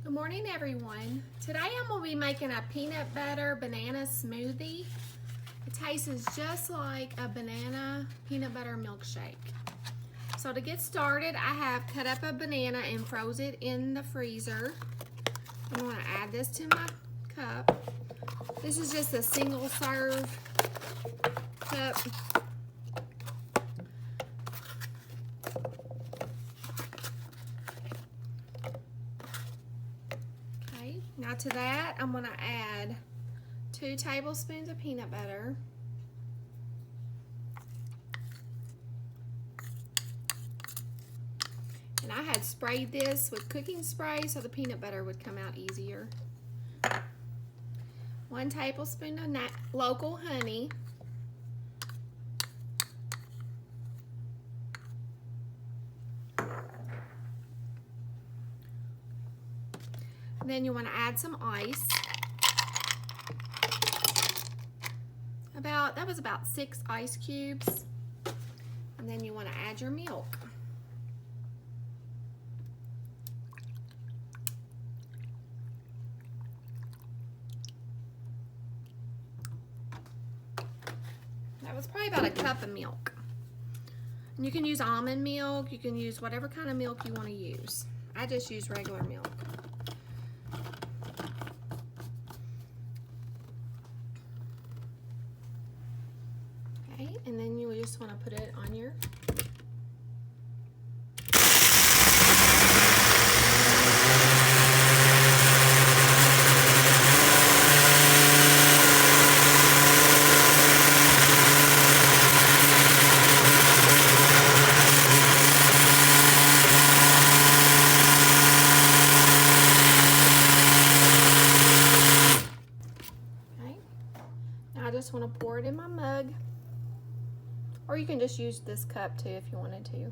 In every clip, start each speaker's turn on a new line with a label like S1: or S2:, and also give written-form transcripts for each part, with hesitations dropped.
S1: Good morning, everyone. Today I'm going to be making a peanut butter banana smoothie. It tastes just like a banana peanut butter milkshake. So to get started, I have cut up a banana and froze it in the freezer. I'm going to add this to my cup. This is just a single serve cup. Now to that, I'm going to add 2 tablespoons of peanut butter. And I had sprayed this with cooking spray so the peanut butter would come out easier. 1 tablespoon of local honey. Then you want to add some ice. That was about 6 ice cubes. And then you want to add your milk. That was probably about a cup of milk. And you can use almond milk, you can use whatever kind of milk you want to use. I just use regular milk. And then you just want to put it on your Now I just want to pour it in my mug. Or you can just use this cup too if you wanted to.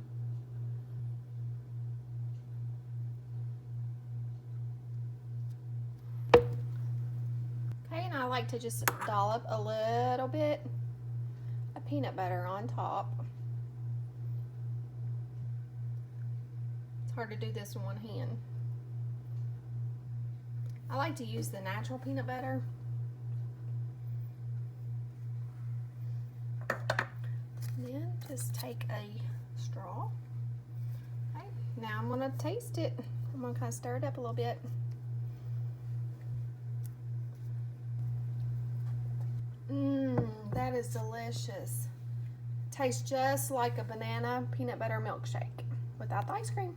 S1: Okay, and I like to just dollop a little bit of peanut butter on top. It's hard to do this in one hand. I like to use the natural peanut butter. Then just take a straw. Okay, now I'm going to taste it. I'm going to kind of stir it up a little bit. That is delicious. Tastes just like a banana peanut butter milkshake without the ice cream.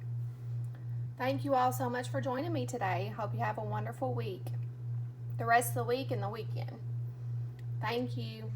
S1: Thank you all so much for joining me today. Hope you have a wonderful week. The rest of the week and the weekend. Thank you.